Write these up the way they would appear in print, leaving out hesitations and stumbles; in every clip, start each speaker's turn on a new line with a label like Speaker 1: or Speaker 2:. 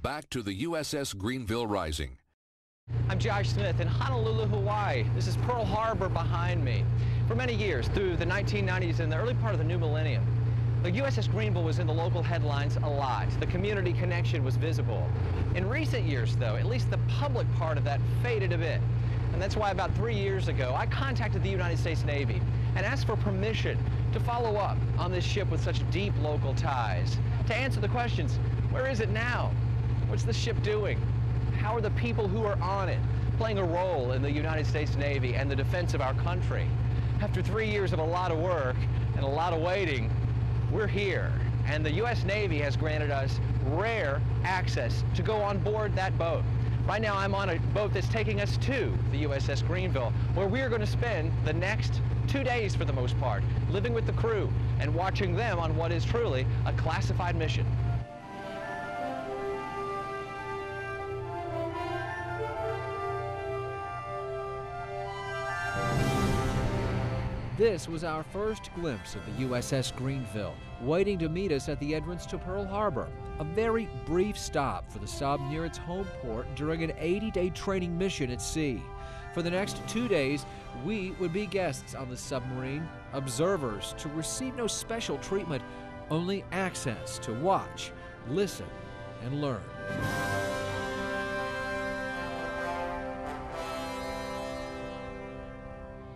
Speaker 1: back to the USS Greeneville Rising.
Speaker 2: I'm Josh Smith in Honolulu, Hawaii. This is Pearl Harbor behind me. For many years, through the 1990s and the early part of the new millennium, the USS Greeneville was in the local headlines a lot. The community connection was visible. In recent years, though, at least the public part of that faded a bit. And that's why about 3 years ago, I contacted the United States Navy and asked for permission to follow up on this ship with such deep local ties. To answer the questions, where is it now? What's the ship doing? How are the people who are on it playing a role in the United States Navy and the defense of our country? After 3 years of a lot of work and a lot of waiting, we're here. And the U.S. Navy has granted us rare access to go on board that boat. Right now I'm on a boat that's taking us to the USS Greeneville, where we are going to spend the next 2 days for the most part, living with the crew and watching them on what is truly a classified mission. This was our first glimpse of the USS Greeneville, waiting to meet us at the entrance to Pearl Harbor. A very brief stop for the sub near its home port during an 80-day training mission at sea. For the next 2 days, we would be guests on the submarine, observers to receive no special treatment, only access to watch, listen, and learn.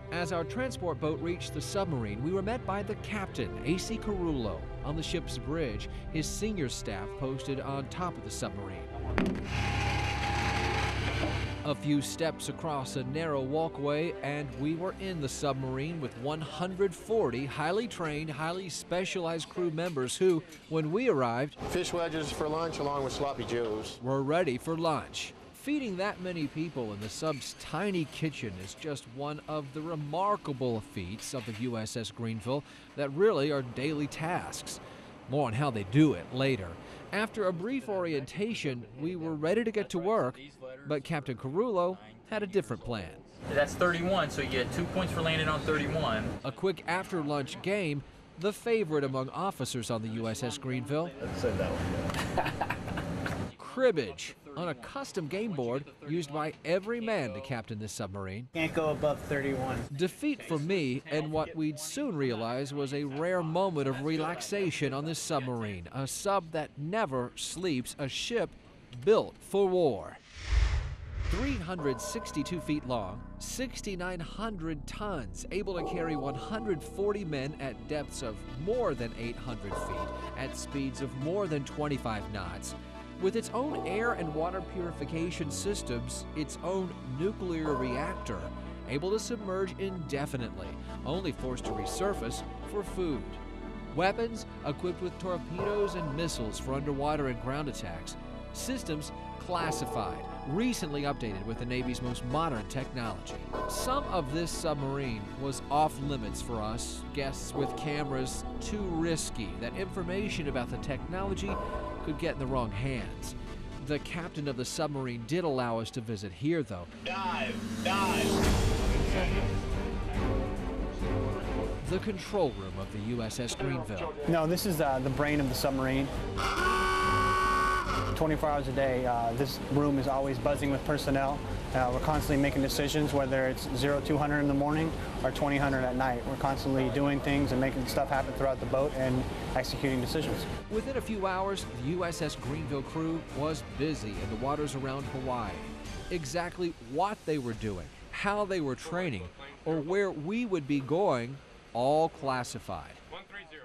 Speaker 2: As our transport boat reached the submarine, we were met by the captain, A.C. Carullo, on the ship's bridge, his senior staff posted on top of the submarine. A few steps across a narrow walkway, and we were in the submarine with 140 highly trained, highly specialized crew members who, when we arrived,
Speaker 3: fish wedges for lunch along with sloppy joes,
Speaker 2: were ready for lunch. Feeding that many people in the sub's tiny kitchen is just one of the remarkable feats of the USS Greeneville that really are daily tasks. More on how they do it later. After a brief orientation, we were ready to get to work, but Captain Carullo had a different plan.
Speaker 4: That's 31, so you get 2 points for landing on 31.
Speaker 2: A quick after-lunch game, the favorite among officers on the USS Greeneville.
Speaker 3: Let's send that one.
Speaker 2: Cribbage, on a custom game board used by every man to captain this submarine.
Speaker 5: Can't go above 31.
Speaker 2: Defeat for me, and what we'd soon realize was a rare moment of relaxation on this submarine, a sub that never sleeps, a ship built for war. 362 feet long, 6,900 tons, able to carry 140 men at depths of more than 800 feet, at speeds of more than 25 knots. With its own air and water purification systems, its own nuclear reactor, able to submerge indefinitely, only forced to resurface for food. Weapons equipped with torpedoes and missiles for underwater and ground attacks. Systems classified, recently updated with the Navy's most modern technology. Some of this submarine was off limits for us, guests with cameras too risky that information about the technology could get in the wrong hands. The captain of the submarine did allow us to visit here, though.
Speaker 3: Dive! Dive!
Speaker 2: The control room of the USS Greeneville.
Speaker 5: No, this is the brain of the submarine. 24 hours a day, this room is always buzzing with personnel. We're constantly making decisions, whether it's 0200 in the morning or 2000 at night. We're constantly doing things and making stuff happen throughout the boat and executing decisions.
Speaker 2: Within a few hours, the USS Greeneville crew was busy in the waters around Hawaii. Exactly what they were doing, how they were training, or where we would be going, all classified.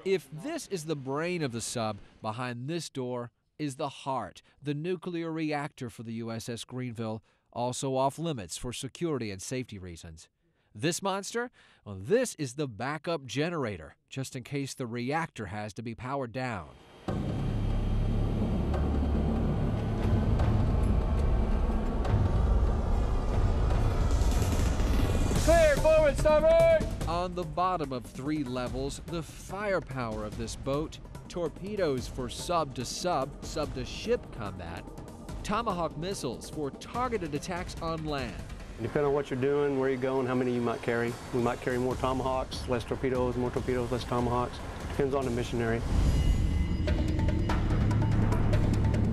Speaker 2: If this is the brain of the sub, behind this door is the heart, the nuclear reactor for the USS Greeneville, also off limits for security and safety reasons. This monster? Well, this is the backup generator, just in case the reactor has to be powered down.
Speaker 4: Clear, forward, starboard!
Speaker 2: On the bottom of 3 levels, the firepower of this boat, torpedoes for sub to ship combat, Tomahawk missiles for targeted attacks on land.
Speaker 6: Depending on what you're doing, where you're going, how many you might carry. We might carry more Tomahawks, less torpedoes, more torpedoes, less Tomahawks. Depends on the missionary.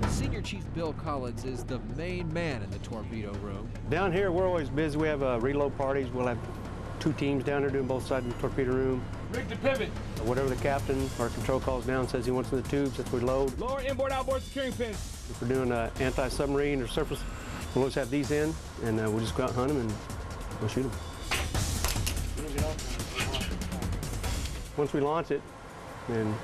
Speaker 2: Senior Chief
Speaker 7: Bill Collins is the main man in the torpedo room.
Speaker 6: Down here, we're always busy. We have reload parties. We'll have 2 teams down there doing both sides of the torpedo room.
Speaker 8: Rig to pivot.
Speaker 6: Whatever the captain or control calls down, says he wants in the tubes, that's what we load.
Speaker 8: Lower inboard, outboard securing pins.
Speaker 6: If we're doing anti-submarine or surface, we'll always have these in, and we'll just go out and hunt them and we'll shoot them. Once we launch it, then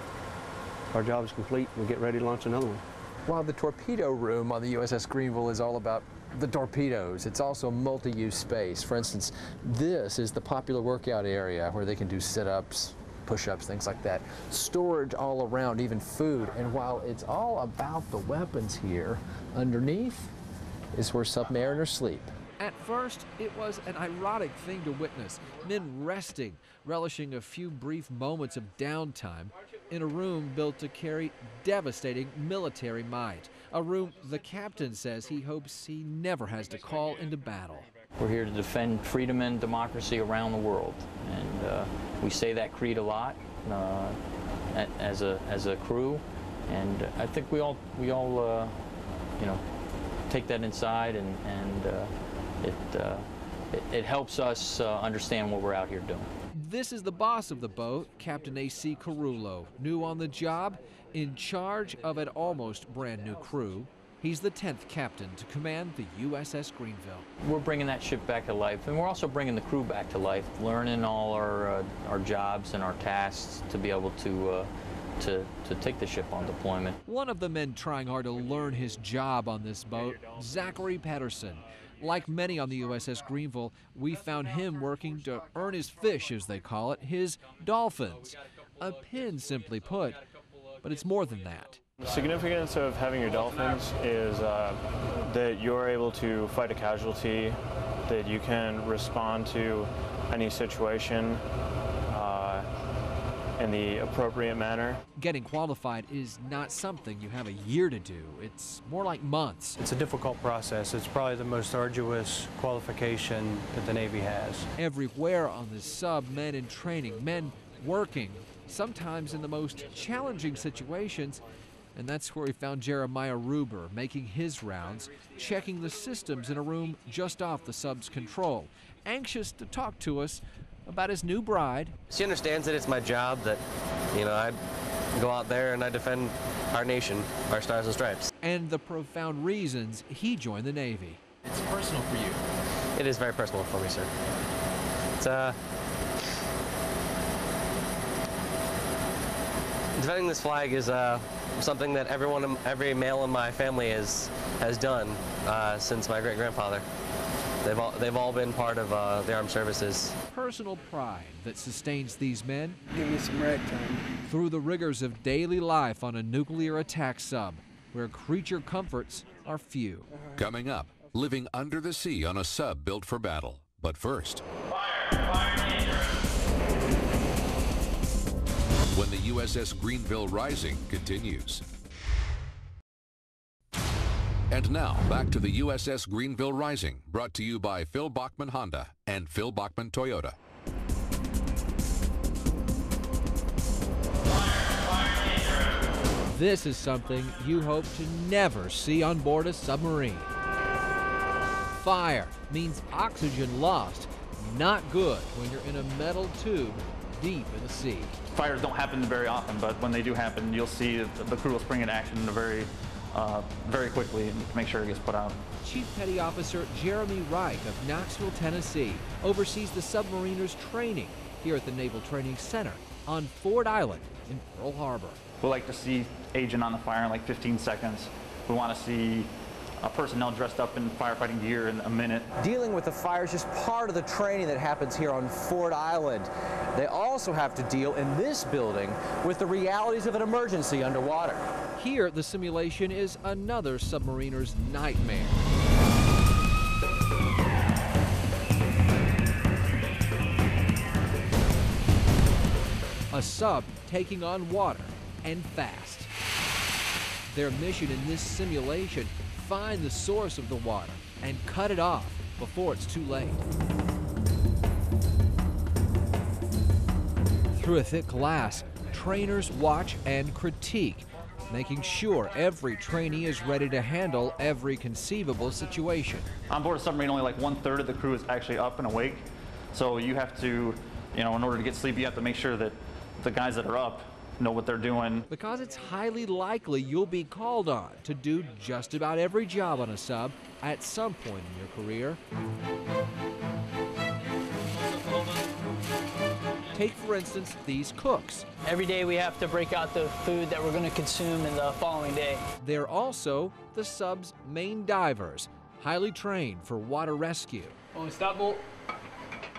Speaker 6: our job is complete. We get ready to launch another one.
Speaker 2: While the torpedo room on the USS Greeneville is all about the torpedoes, it's also multi-use space. For instance, this is the popular workout area where they can do sit-ups, push-ups, things like that. Storage all around, even food. And while it's all about the weapons here, underneath is where submariners sleep.
Speaker 7: At first, it was an ironic thing to witness, men resting, relishing a few brief moments of downtime in a room built to carry devastating military might, a room the captain says he hopes he never has to call into battle.
Speaker 4: We're here to defend freedom and democracy around the world, and we say that creed a lot as a crew, and I think we all you know, take that inside, and it helps us understand what we're out here doing.
Speaker 7: This is the boss of the boat, Captain A.C. Carullo, new on the job, in charge of an almost brand new crew. He's the 10th captain to command the USS Greeneville.
Speaker 4: We're bringing that ship back to life, and we're also bringing the crew back to life, learning all our jobs and our tasks to be able to take the ship on deployment.
Speaker 7: One of the men trying hard to learn his job on this boat, Zachary Patterson. Like many on the USS Greeneville, we found him working to earn his fish, as they call it, his dolphins. A pin, simply put, but it's more than that.
Speaker 9: The significance of having your dolphins is that you're able to fight a casualty, that you can respond to any situation in the appropriate manner.
Speaker 7: Getting qualified is not something you have a year to do. It's more like months.
Speaker 5: It's a difficult process. It's probably the most arduous qualification that the Navy has.
Speaker 7: Everywhere on the sub, men in training, men working, sometimes in the most challenging situations. And that's where we found Jeremiah Ruber making his rounds, checking the systems in a room just off the sub's control, anxious to talk to us about his new bride.
Speaker 10: She understands that it's my job, that, you know, I go out there and I defend our nation, our stars and stripes.
Speaker 7: And the profound reasons he joined the Navy.
Speaker 4: It's personal for you.
Speaker 10: It is very personal for me, sir. It's defending this flag is something that every male in my family has done since my great-grandfather. They've all been part of the armed services.
Speaker 7: Personal pride that sustains these men.
Speaker 11: Give me some rag time.
Speaker 7: Through the rigors of daily life on a nuclear attack sub, where creature comforts are few.
Speaker 1: Coming up, living under the sea on a sub built for battle. But first, when the USS Greeneville Rising continues. And now, back to the USS Greeneville Rising, brought to you by Phil Bachman Honda and Phil Bachman Toyota.
Speaker 7: This is something you hope to never see on board a submarine. Fire means oxygen lost. Not good when you're in a metal tube deep in the sea.
Speaker 12: Fires don't happen very often, but when they do happen, you'll see the crew will spring into action in a very quickly and make sure it gets put out.
Speaker 7: Chief Petty Officer Jeremy Wright of Knoxville, Tennessee, oversees the submariners' training here at the Naval Training Center on Ford Island in Pearl Harbor.
Speaker 12: We like to see agent on the fire in like 15 seconds. We want to see personnel dressed up in firefighting gear in a minute.
Speaker 2: Dealing with the fire is just part of the training that happens here on Ford Island. They also have to deal in this building with the realities of an emergency underwater.
Speaker 7: Here, the simulation is another submariner's nightmare. A sub taking on water, and fast. Their mission in this simulation: find the source of the water and cut it off before it's too late. Through a thick glass, trainers watch and critique making sure every trainee is ready to handle every conceivable situation.
Speaker 12: On board a submarine, only like 1/3 of the crew is actually up and awake. So you have to, in order to get sleep, you have to make sure that the guys that are up know what they're doing.
Speaker 7: Because it's highly likely you'll be called on to do just about every job on a sub at some point in your career. Take, for instance, these cooks.
Speaker 11: Every day we have to break out the food that we're going to consume in the following day.
Speaker 7: They're also the sub's main divers, highly trained for water rescue.
Speaker 11: Oh, stop bolt.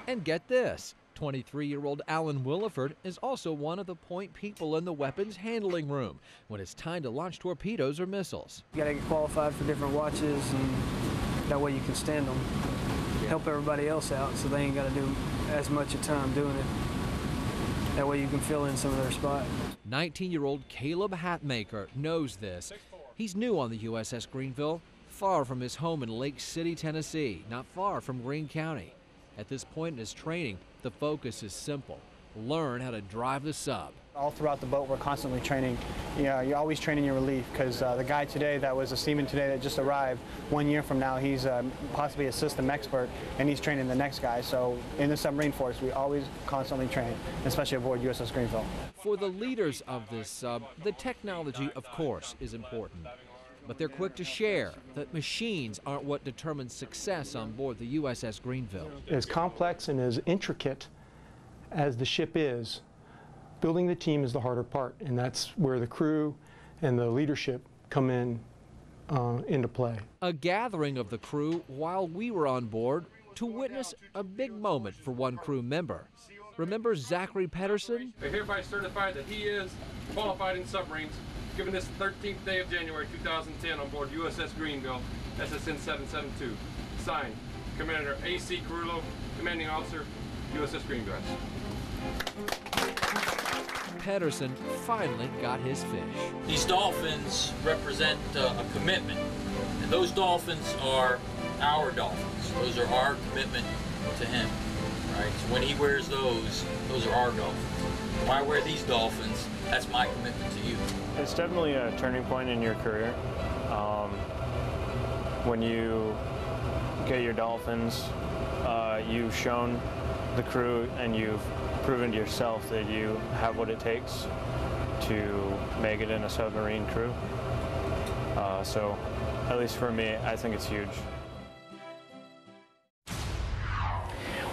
Speaker 7: And get this, 23-year-old Alan Williford is also one of the point people in the weapons handling room when it's time to launch torpedoes or missiles.
Speaker 13: You gotta get qualified for different watches, and that way you can stand them. Help everybody else out so they ain't gotta do as much of time doing it. That way you can fill in some of their spot.
Speaker 7: 19-year-old Caleb Hatmaker knows this. He's new on the USS Greeneville, far from his home in Lake City, Tennessee, not far from Greene County. At this point in his training, the focus is simple: learn how to drive the sub.
Speaker 5: All throughout the boat, we're constantly training. You're always training your relief, because the guy today that was a seaman today that just arrived, 1 year from now, he's possibly a system expert, and he's training the next guy. So in the submarine force, we always constantly train, especially aboard USS Greeneville.
Speaker 7: For the leaders of this sub, the technology, of course, is important. But they're quick to share that machines aren't what determines success on board the USS Greeneville.
Speaker 14: As complex and as intricate as the ship is, building the team is the harder part, and that's where the crew and the leadership come into play.
Speaker 7: A gathering of the crew while we were on board to witness a big moment for one crew member. Remember Zachary Pedersen?
Speaker 15: I hereby certify that he is qualified in submarines, given this 13th day of January 2010 on board USS Greeneville, SSN 772. Signed, Commander A.C. Carullo, Commanding Officer, USS Greeneville.
Speaker 7: Pedersen finally got his fish.
Speaker 16: These dolphins represent a commitment, and those dolphins are our dolphins. Those are our commitment to him, right? So when he wears those are our dolphins. When I wear these dolphins, that's my commitment to you.
Speaker 9: It's definitely a turning point in your career. When you get your dolphins, you've shown the crew and you've proven to yourself that you have what it takes to make it in a submarine crew. So, at least for me, I think it's huge.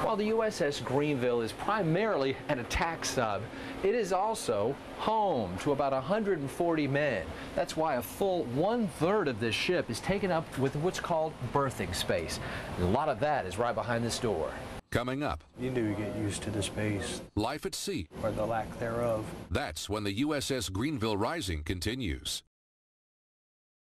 Speaker 2: While the USS Greeneville is primarily an attack sub, it is also home to about 140 men. That's why a full 1/3 of this ship is taken up with what's called berthing space. And a lot of that is right behind this door.
Speaker 1: Coming up.
Speaker 17: You do get used to the space.
Speaker 1: Life at sea.
Speaker 17: Or the lack thereof.
Speaker 1: That's when the USS Greeneville Rising continues.